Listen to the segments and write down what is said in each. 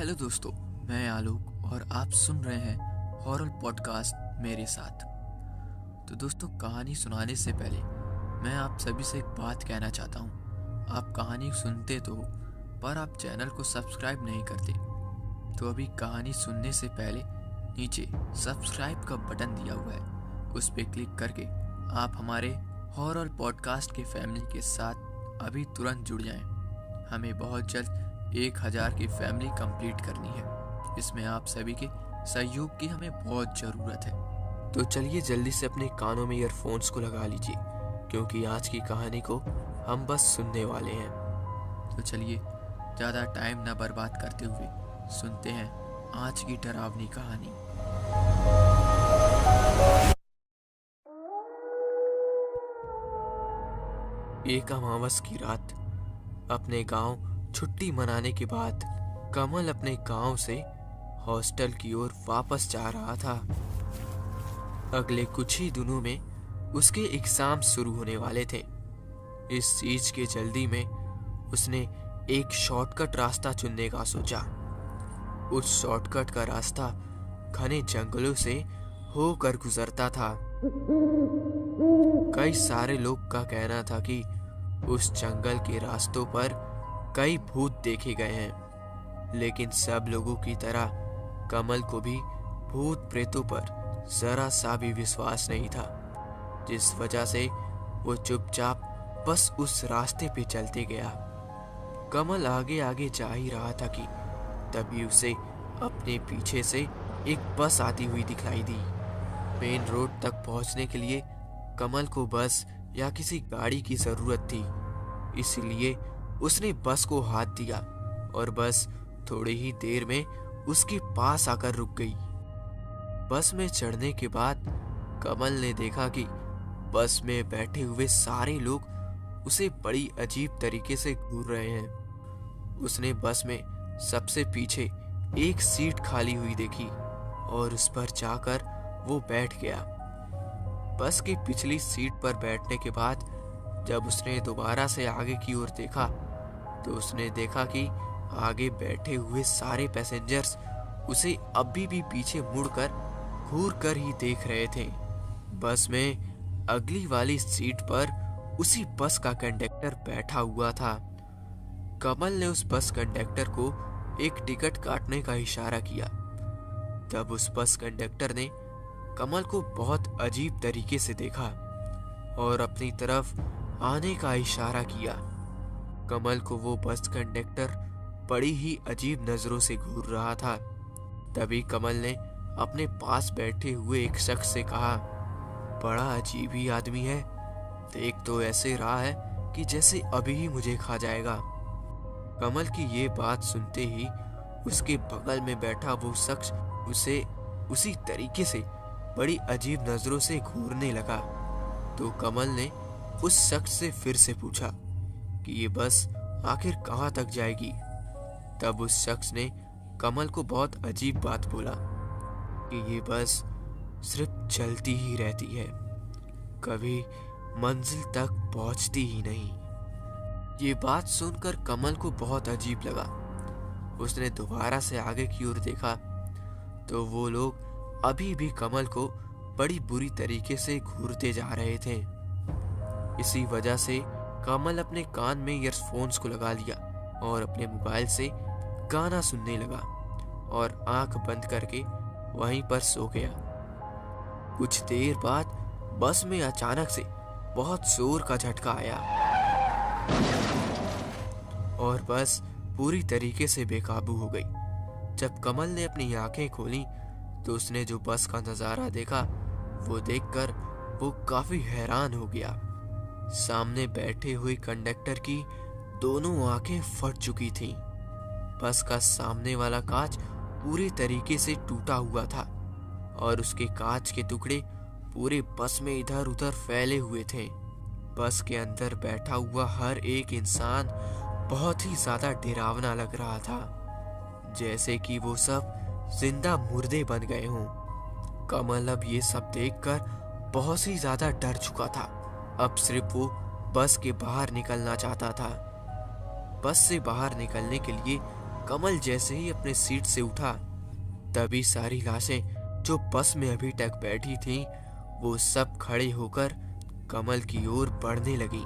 Hello दोस्तों, मैं आलोक और आप सुन रहे हैं हॉरर पॉडकास्ट मेरे साथ। तो दोस्तों, कहानी सुनाने से पहले मैं आप सभी से एक बात कहना चाहता हूँ। आप कहानी सुनते तो हो, पर आप चैनल को सब्सक्राइब नहीं करते। तो अभी कहानी सुनने से पहले नीचे सब्सक्राइब का बटन दिया हुआ है, उस पर क्लिक करके आप हमारे हॉरर पॉडकास्ट के फैमिली के साथ अभी तुरंत जुड़ जाएं। हमें बहुत जल्द 1000 की फैमिली कंप्लीट करनी है। इसमें आप सभी के सहयोग की हमें बहुत ज़रूरत है। तो चलिए जल्दी से अपने कानों में ईयरफोन्स को लगा लीजिए, क्योंकि आज की कहानी को हम बस सुनने वाले हैं। तो चलिए ज़्यादा टाइम न बर्बाद करते हुए सुनते हैं आज की डरावनी कहानी। एक अमावस की रात अपने गांव छुट्टी मनाने के बाद कमल अपने गांव से हॉस्टल की ओर वापस जा रहा था। अगले कुछ ही दिनों में उसके एग्जाम शुरू होने वाले थे। इस चीज के जल्दी में उसने एक शॉर्टकट रास्ता चुनने का सोचा। उस शॉर्टकट का रास्ता घने जंगलों से होकर गुजरता था। कई सारे लोग का कहना था कि उस जंगल के रास्तों पर कई भूत देखे गए हैं, लेकिन सब लोगों की तरह कमल को भी भूत प्रेतों पर जरा सा भी विश्वास नहीं था, जिस वजह से वो चुपचाप बस उस रास्ते पे चलते गया। कमल आगे आगे जा ही रहा था कि तभी उसे अपने पीछे से एक बस आती हुई दिखाई दी। मेन रोड तक पहुंचने के लिए कमल को बस या किसी गाड़ी की जरूरत थी, इसलिए उसने बस को हाथ दिया और बस थोड़ी ही देर में उसके पास आकर रुक गई। बस में चढ़ने के बाद कमल ने देखा कि बस में बैठे हुए सारे लोग उसे बड़ी अजीब तरीके से घूर रहे हैं। उसने बस में सबसे पीछे एक सीट खाली हुई देखी और उस पर जाकर वो बैठ गया। बस की पिछली सीट पर बैठने के बाद जब उसने दोबारा से आगे की ओर देखा तो उसने देखा कि आगे बैठे हुए सारे पैसेंजर्स उसे अभी भी पीछे मुड़कर घूर कर ही देख रहे थे। बस में अगली वाली सीट पर उसी बस का कंडक्टर बैठा हुआ था। कमल ने उस बस कंडक्टर को एक टिकट काटने का इशारा किया। तब उस बस कंडक्टर ने कमल को बहुत अजीब तरीके से देखा और अपनी तरफ आने का इशारा किया। कमल को वो बस कंडक्टर बड़ी ही अजीब नजरों से घूर रहा था। तभी कमल ने अपने पास बैठे हुए एक शख्स से कहा, बड़ा अजीब ही आदमी है, देख तो ऐसे रहा है कि जैसे अभी ही मुझे खा जाएगा। कमल की ये बात सुनते ही उसके बगल में बैठा वो शख्स उसे उसी तरीके से बड़ी अजीब नजरों से घूरने लगा। तो कमल ने उस शख्स से फिर से पूछा कि ये बस आखिर कहाँ तक जाएगी। तब उस शख्स ने कमल को बहुत अजीब बात बोला कि ये बस सिर्फ चलती ही रहती है, कभी मंजिल तक पहुंचती ही नहीं। ये बात सुनकर कमल को बहुत अजीब लगा। उसने दोबारा से आगे की ओर देखा तो वो लोग अभी भी कमल को बड़ी बुरी तरीके से घूरते जा रहे थे। इसी वजह से कमल अपने कान में ईयरफोन्स को लगा लिया और अपने मोबाइल से गाना सुनने लगा और आंख बंद करके वहीं पर सो गया। कुछ देर बाद बस में अचानक से बहुत जोर का झटका आया और बस पूरी तरीके से बेकाबू हो गई। जब कमल ने अपनी आंखें खोली तो उसने जो बस का नजारा देखा वो देखकर वो काफी हैरान हो गया। सामने बैठे हुए कंडक्टर की दोनों आंखें फट चुकी थीं। बस का सामने वाला कांच पूरी तरीके से टूटा हुआ था और उसके कांच के टुकड़े पूरे बस में इधर उधर फैले हुए थे। बस के अंदर बैठा हुआ हर एक इंसान बहुत ही ज्यादा डरावना लग रहा था, जैसे कि वो सब जिंदा मुर्दे बन गए हों। कमल अब ये सब देखकर बहुत ही ज्यादा डर चुका था। अब सिर्फ वो बस के बाहर निकलना चाहता था। बस से बाहर निकलने के लिए कमल जैसे ही अपने सीट से उठा, तभी सारी लाशें जो बस में अभी तक बैठी थीं, वो सब खड़े होकर कमल की ओर बढ़ने लगी।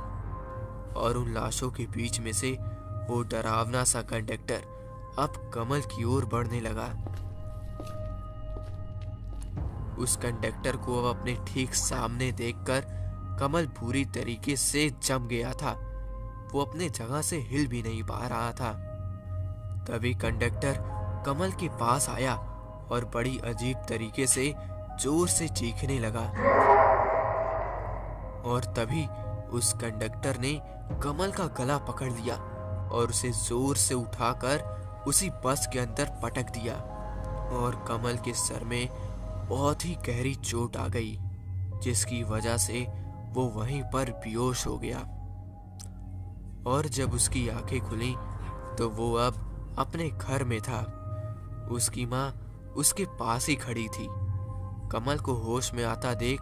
और उन लाशों के बीच में से वो डरावना सा कंडक्टर अब कमल की ओर बढ़ने लगा। उस कंडक्टर को अब अपने ठीक सामने देखकर कमल पूरी तरीके से जम गया था। वो अपने जगह से हिल भी नहीं पा रहा था। तभी कंडक्टर कमल के पास आया और बड़ी अजीब तरीके से जोर से चीखने लगा। और तभी उस कंडक्टर ने कमल का गला पकड़ लिया और उसे जोर से उठाकर उसी बस के अंदर पटक दिया। और कमल के सर में बहुत ही गहरी चोट आ गई, जिसकी वजह से वो वहीं पर बेहोश हो गया। और जब उसकी आंखें खुली तो वो अब अपने घर में था। उसकी माँ उसके पास ही खड़ी थी। कमल को होश में आता देख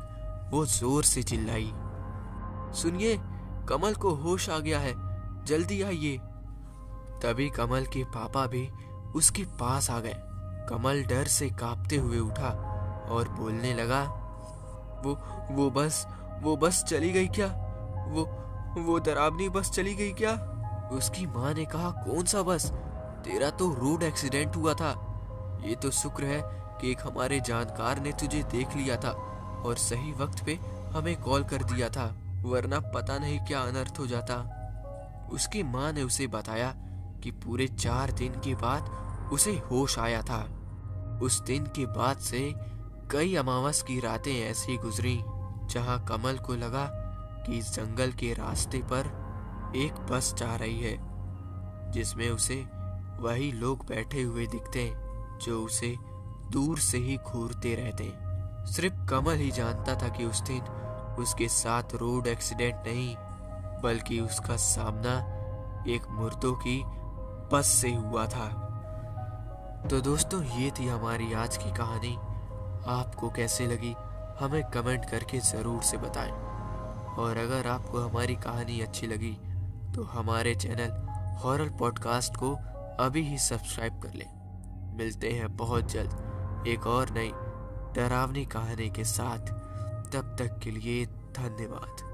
वो जोर से चिल्लाई, सुनिए, कमल को होश आ गया है, जल्दी आइए। तभी कमल के पापा भी उसके पास आ गए। कमल डर से कांपते हुए उठा और बोलने लगा, वो बस चली गई क्या? वो डरावनी बस चली गई क्या? उसकी माँ ने कहा, कौन सा बस? तेरा तो रोड एक्सीडेंट हुआ था। ये तो शुक्र है कि एक हमारे जानकार ने तुझे देख लिया था और सही वक्त पे हमें कॉल कर दिया था, वरना पता नहीं क्या अनर्थ हो जाता। उसकी माँ ने उसे बताया कि पूरे 4 दिन के बाद उसे होश आया था। उस दिन के बाद से कई अमावस की रातें ऐसी गुजरी जहां कमल को लगा कि इस जंगल के रास्ते पर एक बस जा रही है, जिसमें उसे वही लोग बैठे हुए दिखते जो उसे दूर से ही घूरते रहते। सिर्फ कमल ही जानता था कि उस दिन उसके साथ रोड एक्सीडेंट नहीं, बल्कि उसका सामना एक मुर्दों की बस से हुआ था। तो दोस्तों, ये थी हमारी आज की कहानी। आपको कैसे लगी हमें कमेंट करके ज़रूर से बताएं। और अगर आपको हमारी कहानी अच्छी लगी तो हमारे चैनल हॉरर पॉडकास्ट को अभी ही सब्सक्राइब कर लें। मिलते हैं बहुत जल्द एक और नई डरावनी कहानी के साथ। तब तक के लिए धन्यवाद।